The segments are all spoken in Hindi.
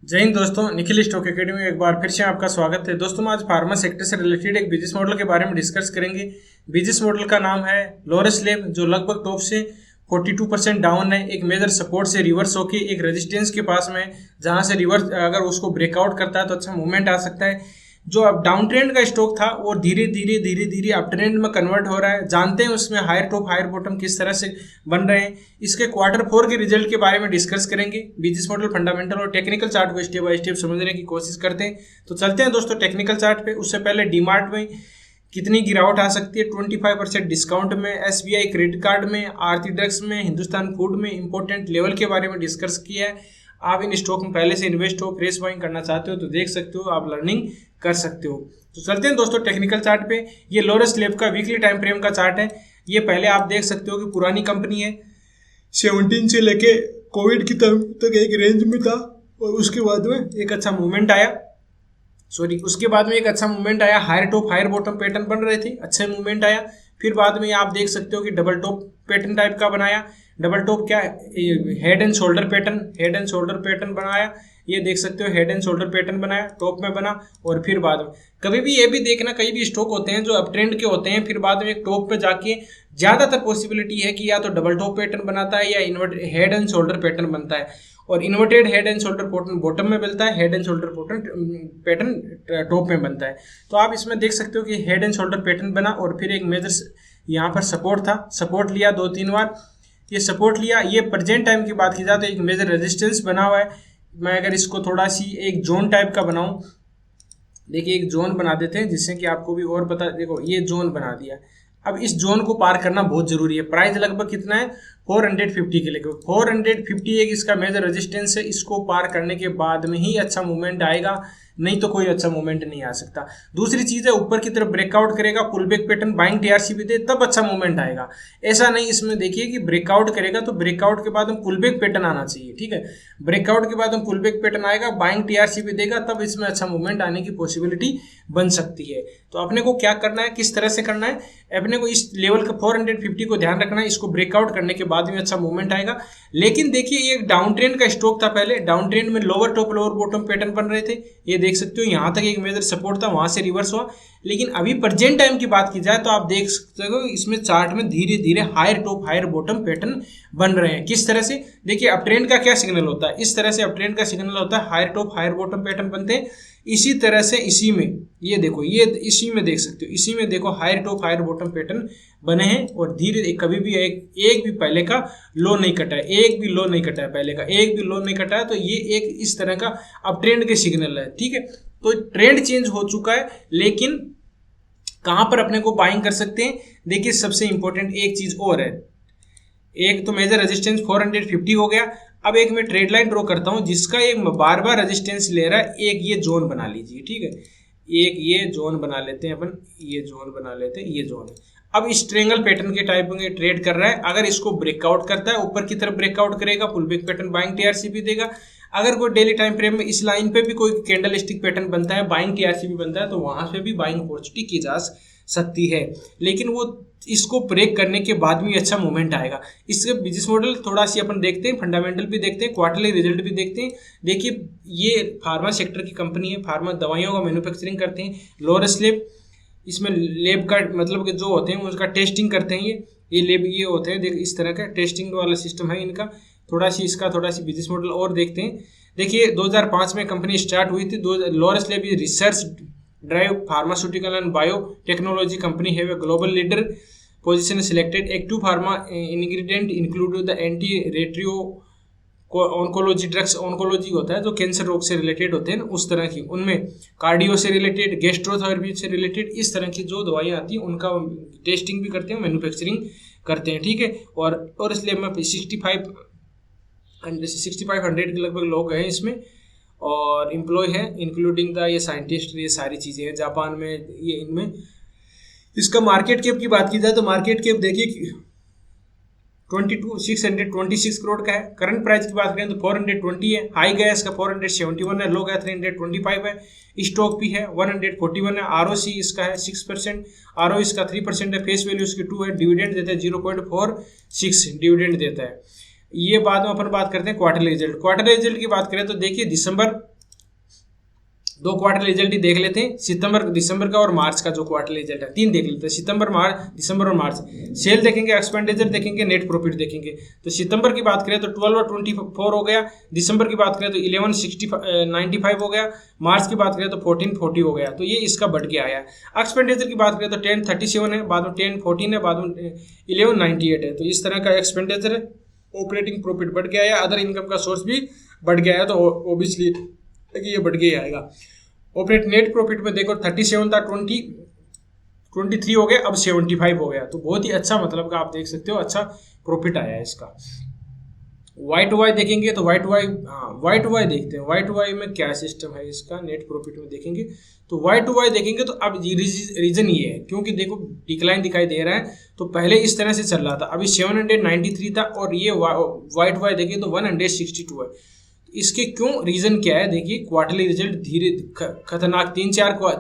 जय हिंद दोस्तों, निखिल स्टॉक एकेडमी में एक बार फिर से आपका स्वागत है। दोस्तों आज फार्मा सेक्टर से रिलेटेड एक बिजनेस मॉडल के बारे में डिस्कस करेंगे। बिजनेस मॉडल का नाम है लोरस लैब, जो लगभग टॉप से 42% डाउन है। एक मेजर सपोर्ट से रिवर्स होके एक रेजिस्टेंस के पास में, जहां से रिवर्स अगर उसको ब्रेकआउट करता है तो अच्छा मूवमेंट आ सकता है। जो अब डाउन ट्रेंड का स्टॉक था वो धीरे धीरे अप ट्रेंड में कन्वर्ट हो रहा है। जानते हैं उसमें हायर टॉप हायर बॉटम किस तरह से बन रहे हैं। इसके Q4 के रिजल्ट के बारे में डिस्कस करेंगे। बिजनेस मॉडल, फंडामेंटल और टेक्निकल चार्ट को स्टेप बाय स्टेप समझने की कोशिश करते हैं। तो चलते हैं दोस्तों टेक्निकल चार्ट पे। उससे पहले डीमार्ट में कितनी गिरावट आ सकती है 25% डिस्काउंट में, SBI क्रेडिट कार्ड में, आरती ड्रग्स में, हिंदुस्तान फूड में इंपॉर्टेंट लेवल के बारे में डिस्कस किया है। आप इन स्टॉक में पहले से इन्वेस्ट हो, फ्रेश बाइंग करना चाहते हो तो देख सकते हो, आप लर्निंग कर सकते हो। तो चलते हैं दोस्तों टेक्निकल चार्ट पे। ये लोरस लैब का वीकली टाइम फ्रेम का चार्ट है। ये पहले आप देख सकते हो कि पुरानी कंपनी है, 17 से लेके कोविड की तक एक रेंज में था और उसके बाद में एक अच्छा मूवमेंट आया। Higher top higher bottom pattern बन रहे थे, अच्छा मूवमेंट आया। फिर बाद में आप देख सकते हो कि डबल टॉप पैटर्न टाइप का बनाया। डबल टॉप क्या, हेड एंड शोल्डर पैटर्न बनाया। ये देख सकते हो हेड एंड शोल्डर पैटर्न बनाया, टॉप में बना। और फिर बाद में कभी भी ये भी देखना, कई भी स्टॉक होते हैं जो अप ट्रेंड के होते हैं, फिर बाद में एक टॉप पे जाके ज्यादातर पॉसिबिलिटी है कि या तो डबल टॉप पैटर्न बनाता है या invert head and shoulder pattern बनता है। और inverted head and shoulder pattern bottom में मिलता है, head and shoulder pattern top में बनता है। तो आप इसमें देख सकते हो कि हेड एंड शोल्डर पैटर्न बना और फिर एक मेजर यहाँ पर सपोर्ट था, सपोर्ट लिया 2-3 बार। ये सपोर्ट लिया। ये प्रेजेंट टाइम की बात की जाए तो एक मेजर रेजिस्टेंस बना हुआ है। मैं अगर इसको थोड़ा सी एक जोन टाइप का बनाऊं, देखिए एक जोन बना देते हैं जिससे कि आपको भी और पता। देखो ये जोन बना दिया। अब इस जोन को पार करना बहुत जरूरी है। प्राइस लगभग कितना है 450 के लिए, 450 एक इसका मेजर रेजिस्टेंस है। इसको पार करने के बाद में ही अच्छा मूवमेंट आएगा, नहीं तो कोई अच्छा मूवमेंट नहीं आ सकता। दूसरी चीज है, ऊपर की तरफ ब्रेकआउट करेगा, pull back pattern buying TRC भी दे तब अच्छा मूवमेंट आएगा। ऐसा नहीं, इसमें देखिए कि ब्रेकआउट करेगा तो ब्रेकआउट के बाद हम पुल बैक पैटर्न आना चाहिए, ठीक है। ब्रेकआउट के बाद हम पुल बैक पैटर्न आएगा, बाइंग टीआरसी भी देगा, तब इसमें अच्छा मूवमेंट आने की पॉसिबिलिटी बन सकती है। तो अपने को क्या करना है, किस तरह से करना है, अपने को इस लेवल का 450 को ध्यान रखना है। इसको ब्रेकआउट करने के बाद में अच्छा मूवमेंट आएगा। लेकिन देखिए ये एक डाउन ट्रेंड का स्टॉक था। पहले डाउन ट्रेंड में lower top lower bottom pattern बन रहे थे, ये देख सकते हो। यहां तक एक मेजर सपोर्ट था, वहां से रिवर्स हुआ। लेकिन अभी प्रेजेंट टाइम की बात की जाए तो आप देख सकते हो इसमें चार्ट में धीरे धीरे higher top higher bottom pattern बन रहे हैं। किस तरह से, देखिए अप ट्रेंड का क्या सिग्नल होता है, इस तरह से अप ट्रेंड का सिग्नल होता है, higher top higher bottom pattern बनते हैं। इसी तरह से इसी में ये देखो, ये इसी में देख सकते हो, इसी में देखो higher top higher bottom pattern बने हैं। और धीरे कभी भी एक भी पहले का लो नहीं कटा है, एक भी लो नहीं कटा है, पहले का एक भी लो नहीं कटा है। तो ये एक इस तरह का अप ट्रेंड के सिग्नल है, ठीक है। तो ट्रेंड चेंज हो चुका है, लेकिन कहां पर अपने को बाइंग कर सकते हैं। देखिए सबसे इंपॉर्टेंट एक चीज और है, एक तो मेजर रेजिस्टेंस 450 हो गया। अब एक मैं ट्रेड लाइन ड्रॉ करता हूं जिसका एक बार बार रेजिस्टेंस ले रहा है। एक ये जोन बना लीजिए, ठीक है, एक ये जोन बना लेते हैं अपन, ये जोन बना लेते हैं, ये जोन है। अब इस ट्रेंगल पैटर्न के टाइप में ट्रेड कर रहा है। अगर इसको ब्रेकआउट करता है, ऊपर की तरफ ब्रेकआउट करेगा, pull back pattern buying TRC भी देगा। अगर कोई डेली टाइम फ्रेम में इस लाइन पे भी कोई कैंडल स्टिक पैटर्न बनता है, बाइंग टीआरसी भी बनता है, तो वहां से भी बाइंग अपॉर्चुनिटी की जा सकती है। लेकिन वो इसको ब्रेक करने के बाद में अच्छा मूवमेंट आएगा। इसके बिजनेस मॉडल थोड़ा सी अपन देखते हैं, फंडामेंटल भी देखते हैं, क्वार्टरली रिजल्ट भी देखते हैं। देखिए ये फार्मा सेक्टर की कंपनी है, फार्मा दवाइयों का मैन्युफैक्चरिंग करते हैं। लोरस लैब, इसमें लैब का मतलब कि जो होते हैं उसका टेस्टिंग करते हैं। ये लैब ये होते हैं, देख इस तरह का टेस्टिंग वाला सिस्टम है इनका। थोड़ा सी बिजनेस मॉडल और देखते हैं। देखिए 2005 में कंपनी स्टार्ट हुई थी। Laurus lab research drive pharmaceutical and biotechnology company है, वे global leader position selected active pharma ingredient include the anti retro oncology drugs. Oncology होता है जो कैंसर रोग से रिलेटेड होते हैं, उस तरह की, उनमें कार्डियो से रिलेटेड, गैस्ट्रोथेरेपी से रिलेटेड, इस तरह की जो दवाइयाँ आती हैं उनका टेस्टिंग भी करते हैं, मैन्युफैक्चरिंग करते हैं, ठीक है। और इसलिए मैं 6500 के लगभग लोग हैं इसमें और एम्प्लॉय है, इंक्लूडिंग द ये साइंटिस्ट, ये सारी चीज़ें हैं जापान में। ये इनमें इसका मार्केट कैप की बात की जाए तो मार्केट कैप देखिए 626 करोड़ का है। करंट प्राइस की बात करें तो 420 है, हाई गया इसका 471 है, लो गया 325 है। स्टॉक भी है 141 है। आरओसी इसका है 6%, आरओ इसका 3% है, फेस वैल्यू इसकी 2 है, डिविडेंड देता है 0.46 डिविडेंड देता है। ये बाद में अपन बात करते हैं क्वार्टरली रिजल्ट। क्वार्टरली रिजल्ट की बात करें तो देखिए दिसंबर दो क्वार्टर रिजल्ट ही देख लेते हैं, सितंबर दिसंबर का और मार्च का जो क्वार्टर रिजल्ट है, 3 देख लेते हैं, सितंबर मार्च दिसंबर और मार्च। सेल देखेंगे, एक्सपेंडिचर देखेंगे, नेट प्रॉफिट देखेंगे। तो सितंबर की बात करें तो 12/24 हो गया, दिसंबर की बात करें तो 11/95 हो गया, मार्च की बात करें तो 14/40 हो गया। तो ये इसका बढ़ के आया। एक्सपेंडिचर की बात करें तो 10/37 है, बाद में 10/14 है, बाद में 11/98 है। तो इस तरह का एक्सपेंडिचर है। ऑपरेटिंग प्रॉफिट बढ़ के आया, अदर इनकम का सोर्स भी बढ़ गया है, तो ओबियसली ये बढ़ के आएगा। ऑपरेट नेट प्रॉफिट में देखो 37 था, 23 हो गया, अब 75 हो गया। तो बहुत ही अच्छा, मतलब का आप देख सकते हो अच्छा प्रॉफिट आया है इसका। वाई टू वाई देखेंगे तो वाई टू वाई देखते हैं। वाई टू वाई में क्या सिस्टम है इसका, नेट प्रॉफिट में देखेंगे तो वाई टू वाई देखेंगे तो अब रीजन ये है क्योंकि देखो डिक्लाइन दिखाई दे रहा है। तो पहले इस तरह से चल रहा था, अभी 793 था और ये वाई टू वाई देखिए तो 162 है। इसके क्यों, रीजन क्या है, देखिए क्वार्टरली रिजल्ट धीरे खतरनाक,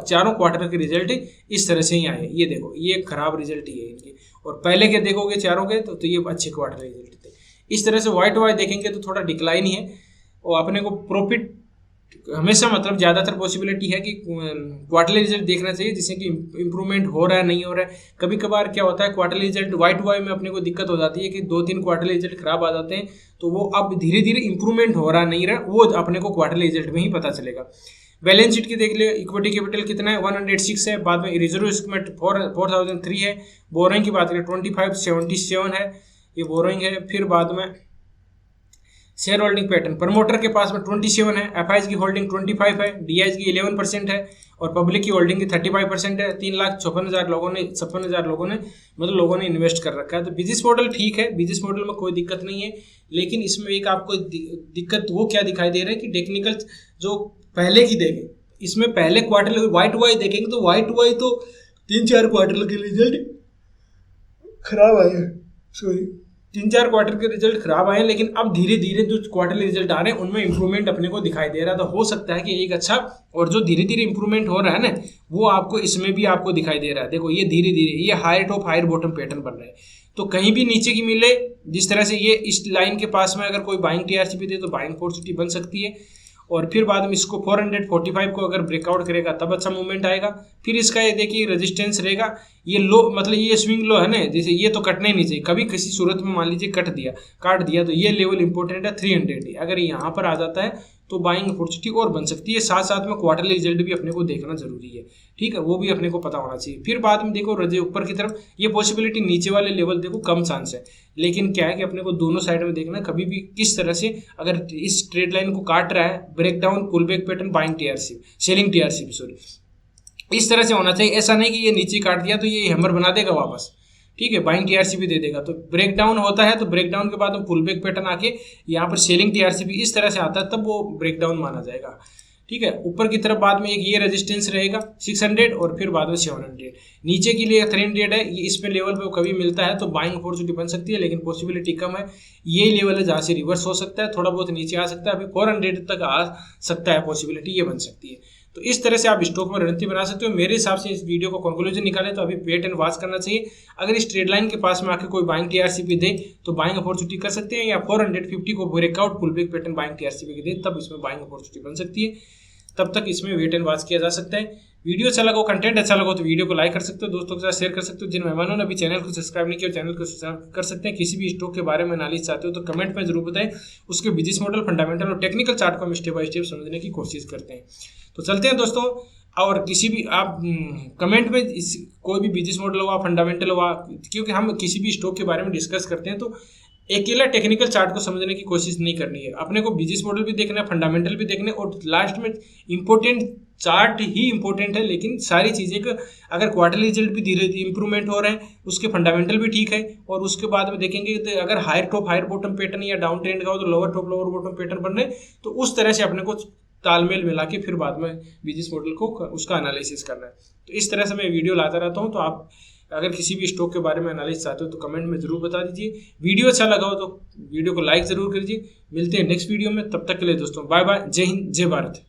चारों क्वार्टर के रिजल्ट इस तरह से ही आए। ये देखो ये खराब रिजल्ट ही है इनके, और पहले के देखोगे चारों के तो ये अच्छे क्वार्टरली रिजल्ट थे। इस तरह से वाई टू वाई देखेंगे तो थोड़ा डिक्लाइन ही है, और अपने को प्रॉफिट हमेशा, मतलब ज़्यादातर पॉसिबिलिटी है कि क्वार्टरली रिजल्ट देखना चाहिए, जिससे कि इंप्रूवमेंट हो रहा है नहीं हो रहा है। कभी कभार क्या होता है quarterly result Y to Y में अपने को दिक्कत हो जाती है कि 2-3 क्वार्टरली रिजल्ट खराब आ जाते हैं, तो वो अब धीरे धीरे इंप्रूवमेंट हो रहा नहीं रहा, वो अपने को क्वार्टरली रिजल्ट में ही पता चलेगा। बैलेंस शीट की देख लियो, इक्विटी कैपिटल कितना है 106 है, बाद में रिजर्व इंस्ट्रूमेंट 4003 है, बोरोइंग की बात करें 2577 है, ये बोरोइंग है। फिर बाद में शेयर होल्डिंग पैटर्न, प्रमोटर के पास में 27 है, एफआईज की होल्डिंग 25 है, डीआईज की 11% है, और पब्लिक की होल्डिंग की 35% है। 3,56,000 लोगों ने मतलब लोगों ने इन्वेस्ट कर रखा है। तो बिजनेस मॉडल ठीक है, बिजनेस मॉडल में कोई दिक्कत नहीं है, लेकिन इसमें एक आपको दिक्कत वो क्या दिखाई दे रहा है कि टेक्निकल जो पहले की देखें, इसमें पहले क्वार्टर वाई टू वाई देखेंगे तो वाई टू वाई तो 3-4 क्वार्टर के रिजल्ट खराब आए हैं, 3-4 क्वार्टर के रिजल्ट खराब आए हैं, लेकिन अब धीरे धीरे जो क्वार्टरली रिजल्ट आ रहे हैं उनमें इंप्रूवमेंट अपने को दिखाई दे रहा है। तो हो सकता है कि एक अच्छा, और जो धीरे धीरे इंप्रूवमेंट हो रहा है ना, वो आपको इसमें भी आपको दिखाई दे रहा है। देखो ये धीरे धीरे ये higher top higher bottom pattern बन रहा है, तो कहीं भी नीचे की मिले, जिस तरह से ये इस लाइन के पास में अगर कोई बाइंग टीआरसीपी दे तो बाइंग अपॉर्चुनिटी बन सकती है, और फिर बाद में इसको 445 को अगर ब्रेकआउट करेगा तब अच्छा मूवमेंट आएगा। फिर इसका ये देखिए रेजिस्टेंस रहेगा, ये लो, मतलब ये स्विंग लो है ना, जैसे ये तो कटना ही नहीं चाहिए, कभी किसी सूरत में मान लीजिए काट दिया तो ये लेवल इंपॉर्टेंट है 300, अगर यहाँ पर आ जाता है तो बाइंग अपॉर्चुनिटी और बन सकती है। साथ साथ में क्वार्टरली रिजल्ट भी अपने को देखना जरूरी है, ठीक है, वो भी अपने को पता होना चाहिए। फिर बाद में देखो रजे ऊपर की तरफ, ये पॉसिबिलिटी नीचे वाले लेवल देखो कम चांस है, लेकिन क्या है कि अपने को दोनों साइड में देखना, कभी भी किस तरह से अगर इस स्ट्रेट लाइन को काट रहा है, breakdown pull back pattern buying TRC selling TRC sorry, इस तरह से होना चाहिए। ऐसा नहीं कि ये नीचे काट दिया तो ये हैमर बना देगा वापस, ठीक है, बाइंग टीआरसी भी दे देगा। तो ब्रेकडाउन होता है तो ब्रेकडाउन के बाद में पुल बैक पैटर्न आके यहाँ पर सेलिंग टीआरसी भी इस तरह से आता है, तब वो ब्रेकडाउन माना जाएगा, ठीक है। ऊपर की तरफ बाद में एक ये रेजिस्टेंस रहेगा 600 और फिर बाद में 700, नीचे के लिए 300 है, ये इसमें लेवल पे कभी मिलता है तो बाइंग अपॉर्चुनिटी बन सकती है, लेकिन पॉसिबिलिटी कम है। ये लेवल है जहाँ से रिवर्स हो सकता है, थोड़ा बहुत नीचे आ सकता है, अभी 400 तक आ सकता है, पॉसिबिलिटी ये बन सकती है। तो इस तरह से आप स्टॉक में रणनीति बना सकते हो। मेरे हिसाब से इस वीडियो को कंक्लूजन निकाले तो अभी वेट एंड वॉच करना चाहिए। अगर इस ट्रेड लाइन के पास में आके कोई बाइंग टीआरसीपी दे तो बाइंग अपॉर्चुनिटी कर सकते हैं, या 450 को breakout pull back pattern buying TRCP दे तब इसमें बाइंग अपॉर्चुनिटी बन सकती है, तब तक इसमें वेट एंड वॉच किया जा सकता है। वीडियो अच्छा लगा, कंटेंट अच्छा लगा तो वीडियो को लाइक कर सकते हो, दोस्तों के साथ शेयर कर सकते हो। जिन मेहमानों ने अभी चैनल को सब्सक्राइब नहीं किया चैनल को सब्सक्राइब कर सकते हैं। किसी भी स्टॉक के बारे में एनालिसिस चाहते हो तो कमेंट में जरूर बताएं, उसके बिजनेस मॉडल फंडामेंटल और टेक्निकल चार्ट को हम स्टेप बाय स्टेप समझने की कोशिश करते हैं। तो चलते हैं दोस्तों, और किसी भी आप कमेंट में कोई भी बिजनेस मॉडल हुआ फंडामेंटल हुआ, क्योंकि हम किसी भी स्टॉक के बारे में डिस्कस करते हैं तो अकेला टेक्निकल चार्ट को समझने की कोशिश नहीं करनी है, अपने को बिजनेस मॉडल भी देखना है, फंडामेंटल भी देखना है, और लास्ट में इंपॉर्टेंट चार्ट ही इंपॉर्टेंट है। लेकिन सारी चीज़ें का अगर क्वार्टरली रिजल्ट भी धीरे धीरे इंप्रूवमेंट हो रहे हैं, उसके फंडामेंटल भी ठीक है, और उसके बाद में देखेंगे तो अगर higher top higher bottom pattern या डाउन ट्रेंड का हो तो lower top lower bottom pattern बन रहे हैं, तो उस तरह से अपने को तालमेल मिला के फिर बाद में बिजनेस मॉडल को उसका एनालिसिस करना है। तो इस तरह से मैं वीडियो लाता रहता हूँ। तो आप अगर किसी भी स्टॉक के बारे में एनालिसिस चाहते हो तो कमेंट में जरूर बता दीजिए। वीडियो अच्छा लगा हो तो वीडियो को लाइक जरूर कीजिए। मिलते हैं नेक्स्ट वीडियो में, तब तक के लिए दोस्तों बाय बाय, जय हिंद जय भारत।